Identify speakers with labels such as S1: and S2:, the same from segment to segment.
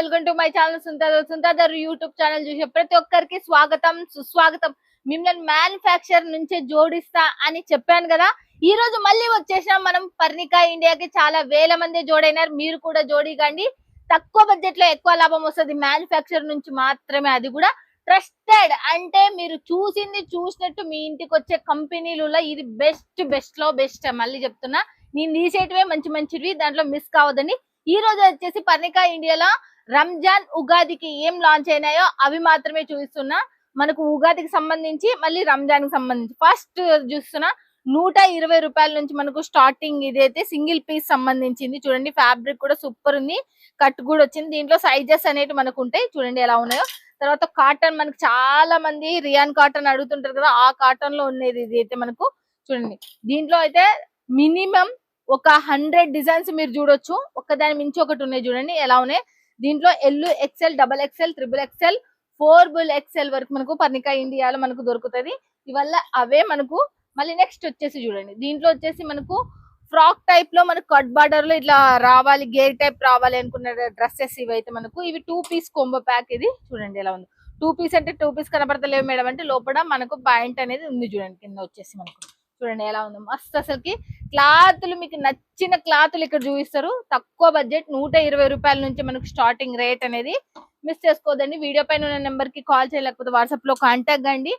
S1: Welcome to my channel సుంతాదర్ YouTube channel చూసే ప్రతి ఒక్కరికి స్వాగతం సుస్వాగతం. మిమ్మల్ని మ్యానుఫ్యాక్చర్ నుంచే జోడిస్తా అని చెప్పాను కదా. ఈ రోజు మళ్ళీ వచ్చేసాం మనం పర్ణికా ఇండియాకి. చాలా వేల మంది జోడైనారు, మీరు కూడా జోడికండి. తక్కువ బడ్జెట్ లో ఎక్కువ లాభం వస్తుంది మ్యానుఫ్యాక్చర్ నుంచి మాత్రమే, అది కూడా ట్రస్టెడ్. అంటే మీరు చూసింది చూసినట్టు మీ ఇంటికి వచ్చే కంపెనీలలో ఇది బెస్ట్ లో బెస్ట్. మళ్ళీ చెప్తున్నా, నేను తీసేటివే మంచి మంచివి, దాంట్లో మిస్ కావద్దని. ఈ రోజు వచ్చేసి పర్ణికా ఇండియాలో రంజాన్ ఉగాదికి ఏం లాంచ్ అయినాయో అవి మాత్రమే చూపిస్తున్నా. మనకు ఉగాదికి సంబంధించి మళ్ళీ రంజాన్ కి సంబంధించి ఫస్ట్ చూస్తున్నా 120 రూపాయల నుంచి మనకు స్టార్టింగ్. ఇదైతే సింగిల్ పీస్ సంబంధించింది. చూడండి, ఫ్యాబ్రిక్ కూడా సూపర్ ఉంది, కట్ కూడా వచ్చింది. దీంట్లో సైజెస్ అనేవి మనకు ఉంటాయి, చూడండి ఎలా ఉన్నాయో. తర్వాత కాటన్, మనకు చాలా మంది రియాన్ కాటన్ అడుగుతుంటారు కదా, ఆ కాటన్ లో ఉండేది ఇది అయితే మనకు. చూడండి, దీంట్లో అయితే మినిమం ఒక 100 డిజైన్స్ మీరు చూడొచ్చు, ఒక్కదాని మించి ఒకటి ఉన్నాయి. చూడండి ఎలా ఉన్నాయి. దీంట్లో L, XL, double XL, triple XL, 4XL వరకు మనకు పర్ణికా ఇండియాలో మనకు దొరుకుతుంది. ఇవల్ల అవే మనకు. మళ్ళీ నెక్స్ట్ వచ్చేసి చూడండి, దీంట్లో వచ్చేసి మనకు ఫ్రాక్ టైప్ లో మనకు కట్ బార్డర్ లో ఇట్లా రావాలి, గేర్ టైప్ రావాలి అనుకున్న డ్రెస్సెస్ ఇవైతే మనకు. ఇవి 2 పీస్ కొంబో ప్యాక్. ఇది చూడండి ఎలా ఉంది. 2 పీస్ అంటే 2 పీస్ కనపడతలేవు మేడం అంటే, లోపల మనకు పాయింట్ అనేది ఉంది. చూడండి కింద వచ్చేసి మనకు, చూడండి ఎలా ఉంది మస్తు. అసలుకి క్లాత్లు మీకు నచ్చిన క్లాత్లు ఇక్కడ చూపిస్తారు. తక్కువ బడ్జెట్ 120 రూపాయల నుంచి మనకు స్టార్టింగ్ రేట్ అనేది. మిస్ చేసుకోదండి. వీడియో పైన ఉన్న నెంబర్ కి కాల్ చేయలేకపోతే వాట్సాప్ లో కాంటాక్ట్ కండి.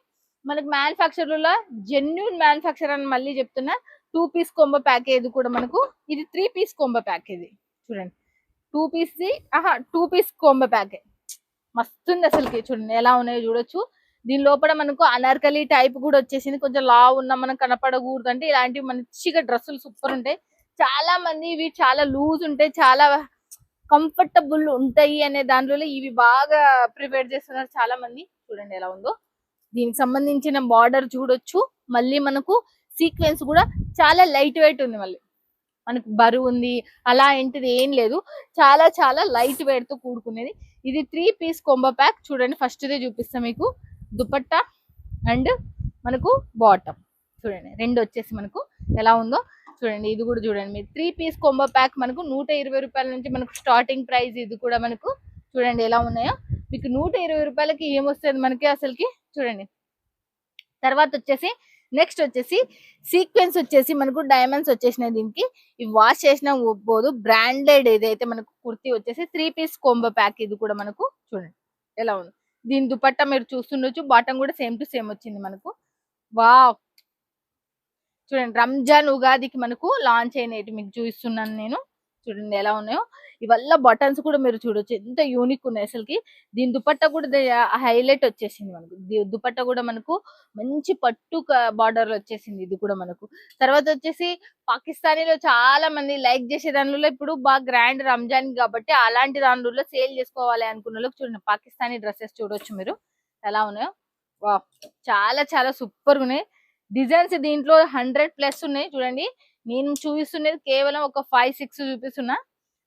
S1: మనకు మ్యానుఫ్యాక్చర్లో జెన్యూన్ మ్యానుఫ్యాక్చర్ అని మళ్ళీ చెప్తున్నా. 2 పీస్ కొంబో ప్యాకేజ్ కూడా మనకు. ఇది 3 పీస్ కొంబో ప్యాకేజ్. చూడండి 2 పీస్ కొంబో ప్యాకేజ్ మస్తుంది అసలుకి. చూడండి ఎలా ఉన్నాయో చూడొచ్చు. దీని లోపల మనకు అనార్కలి టైప్ కూడా వచ్చేసింది. కొంచెం లా ఉన్న మనం కనపడకూడదు అంటే ఇలాంటివి మంచిగా డ్రెస్సులు సూపర్ ఉంటాయి. చాలా మంది ఇవి చాలా లూజ్ ఉంటాయి, చాలా కంఫర్టబుల్ ఉంటాయి అనే దాంట్లో ఇవి బాగా ప్రిపేర్ చేస్తున్నారు చాలా మంది. చూడండి ఎలా ఉందో. దీనికి సంబంధించిన బార్డర్ చూడొచ్చు. మళ్ళీ మనకు సీక్వెన్స్ కూడా చాలా లైట్ వెయిట్ ఉంది. మళ్ళీ మనకు బరువు ఉంది అలా ఏంటిది ఏం లేదు, చాలా చాలా లైట్ వెయిట్ తో కూడుకునేది. ఇది 3 పీస్ కొంబో ప్యాక్. చూడండి ఫస్ట్ దే చూపిస్తా మీకు. దుపట్టా అండ్ మనకు బాటమ్ చూడండి, రెండు వచ్చేసి మనకు ఎలా ఉందో చూడండి. ఇది కూడా చూడండి మీరు. 3 పీస్ కొంబో ప్యాక్ మనకు 120 రూపాయల నుంచి మనకు స్టార్టింగ్ ప్రైస్. ఇది కూడా మనకు చూడండి ఎలా ఉన్నాయో. మీకు 120 రూపాయలకి ఏమొస్తుంది మనకి అసలుకి. చూడండి తర్వాత వచ్చేసి నెక్స్ట్ వచ్చేసి సీక్వెన్స్ వచ్చేసి మనకు డైమండ్స్ వచ్చేసినాయి దీనికి. ఇవి వాష్ చేసినా పోదు, బ్రాండెడ్. ఏదైతే మనకు కుర్తీ వచ్చేసి 3 పీస్ కొంబో ప్యాక్. ఇది కూడా మనకు చూడండి ఎలా ఉంది. దీని దుపట్టా మీరు చూస్తుండొచ్చు, బాటం కూడా సేమ్ టు సేమ్ వచ్చింది మనకు. వావ్, చూడండి రంజాన్ ఉగాదికి మనకు లాంచ్ అయినవి మీకు చూపిస్తున్నాను నేను. చూడండి ఎలా ఉన్నాయో. ఇవల్ల బటన్స్ కూడా మీరు చూడొచ్చు, ఎంత యూనిక్ ఉన్నాయి అసలుకి. దీని దుపట్టా కూడా హైలైట్ వచ్చేసింది మనకు. దుపట్టా కూడా మనకు మంచి పట్టు బార్డర్ లో వచ్చేసింది. ఇది కూడా మనకు. తర్వాత వచ్చేసి పాకిస్తానీలో చాలా మంది లైక్ చేసే దానిలో ఇప్పుడు బాగా గ్రాండ్ రంజాన్ కాబట్టి అలాంటి దానిలో సేల్ చేసుకోవాలి అనుకున్న వాళ్ళకి చూడండి పాకిస్తానీ డ్రెస్సెస్ చూడొచ్చు మీరు ఎలా ఉన్నాయో. వా, చాలా చాలా సూపర్ ఉన్నాయి డిజైన్స్. దీంట్లో 100+ ఉన్నాయి. చూడండి నేను చూపిస్తున్నది కేవలం ఒక 5-6 చూపిస్తున్నా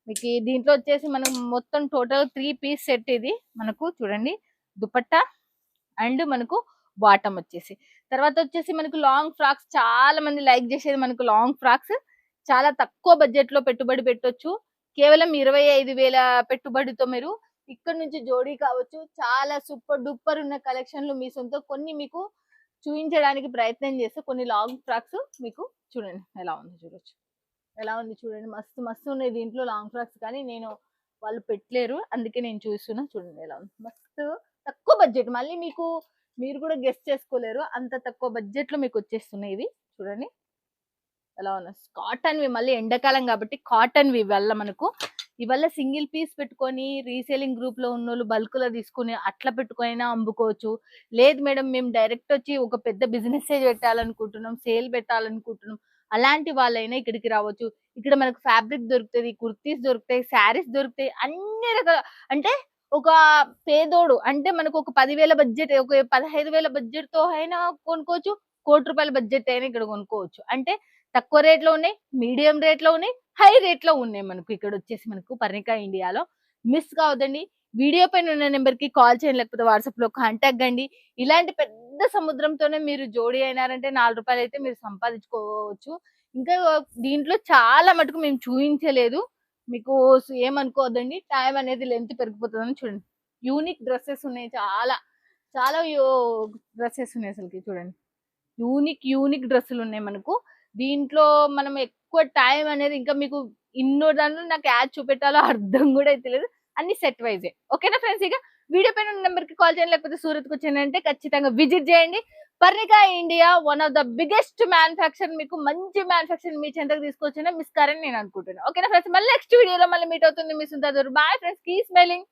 S1: మీకు. దీంట్లో వచ్చేసి మనం మొత్తం టోటల్ 3 పీస్ సెట్. ఇది మనకు చూడండి దుపట్టా అండ్ మనకు బాటమ్ వచ్చేసి. తర్వాత వచ్చేసి మనకు లాంగ్ ఫ్రాక్స్. చాలా మంది లైక్ చేసేది మనకు లాంగ్ ఫ్రాక్స్. చాలా తక్కువ బడ్జెట్ లో పెట్టుబడి పెట్టొచ్చు. కేవలం 25,000 పెట్టుబడితో మీరు ఇక్కడ నుంచి జోడీ కావచ్చు. చాలా సూపర్ డూపర్ ఉన్న కలెక్షన్లు మీ సొంత కొన్ని మీకు చూపించడానికి ప్రయత్నం చేస్తే. కొన్ని లాంగ్ ఫ్రాక్స్ మీకు చూడండి ఎలా ఉంది చూడొచ్చు. ఎలా ఉంది చూడండి, మస్తు మస్తు ఉన్నాయి దీంట్లో లాంగ్ ఫ్రాక్స్. కానీ నేను వాళ్ళు పెట్టలేరు అందుకే నేను చూస్తున్నా. చూడండి ఎలా ఉంది, మస్తు తక్కువ బడ్జెట్. మళ్ళీ మీకు మీరు కూడా గెస్ట్ చేసుకోలేరు అంత తక్కువ బడ్జెట్ లో మీకు వచ్చేస్తున్నాయి ఇవి. చూడండి ఎలా ఉన్నాయి. కాటన్ వి, మళ్ళీ ఎండాకాలం కాబట్టి కాటన్ వి వల్ల మనకు. ఇవల్ల సింగిల్ పీస్ పెట్టుకొని రీసేలింగ్ గ్రూప్ లో ఉన్న వాళ్ళు బల్క్ లో తీసుకుని అట్లా పెట్టుకొని అమ్ముకోవచ్చు. లేదు మేడం మేము డైరెక్ట్ వచ్చి ఒక పెద్ద బిజినెస్ పెట్టాలనుకుంటున్నాం, సేల్ పెట్టాలనుకుంటున్నాం, అలాంటి వాళ్ళైనా ఇక్కడికి రావచ్చు. ఇక్కడ మనకు ఫ్యాబ్రిక్ దొరుకుతుంది, కుర్తీస్ దొరుకుతాయి, శారీస్ దొరుకుతాయి, అన్ని రకాల. అంటే ఒక పేదోడు అంటే మనకు ఒక 10,000 బడ్జెట్, ఒక 15,000 బడ్జెట్ తో అయినా కొనుక్కోవచ్చు, 1,00,00,000 బడ్జెట్ అయినా ఇక్కడ కొనుక్కోవచ్చు. అంటే తక్కువ రేట్ లో ఉన్నాయి, మీడియం రేట్ లో ఉన్నాయి, హై రేట్ లో ఉన్నాయి మనకు. ఇక్కడ వచ్చేసి మనకు పర్ణికా ఇండియాలో. మిస్ కావద్దండి. వీడియో పైన ఉన్న నెంబర్ కి కాల్ చేయండి, లేకపోతే వాట్సాప్ లో కాంటాక్ట్ కండి. ఇలాంటి పెద్ద సముద్రంతోనే మీరు జోడీ అయినారంటే 4 రూపాయలు అయితే మీరు సంపాదించుకోవచ్చు. ఇంకా దీంట్లో చాలా మటుకు మేము చూపించలేదు. మీకు ఏమనుకోవద్దండి, టైం అనేది లెంత్ పెరిగిపోతుందని. చూడండి, యూనిక్ డ్రెస్సెస్ ఉన్నాయి, చాలా చాలా డ్రెస్సెస్ ఉన్నాయి అసలుకి. చూడండి, యూనిక్ డ్రెస్సులు ఉన్నాయి మనకు దీంట్లో. మనం ఎక్కువ టైం అనేది ఇంకా మీకు ఇన్నో దాంట్లో నాకు యాడ్ చూపెట్టాలో అర్థం కూడా అయితే లేదు. అన్ని సెట్ వైజే. ఓకేనా ఫ్రెండ్స్, ఇక వీడియో పైన నెంబర్ కి కాల్ చేయండి, లేకపోతే సూరత్ కు వచ్చానంటే ఖచ్చితంగా విజిట్ చేయండి. Parnika India one of the biggest manufacture, మీకు మంచి మ్యానుఫ్యాక్చర్ మీ చెంతకు తీసుకొచ్చినా మిస్ కారని నేను అనుకుంటున్నాను. ఓకేనా ఫ్రెండ్స్, మళ్ళీ నెక్స్ట్ వీడియోలో మళ్ళీ మీట్ అవుతుంది మీ Sundar. Bye friends, keep smiling.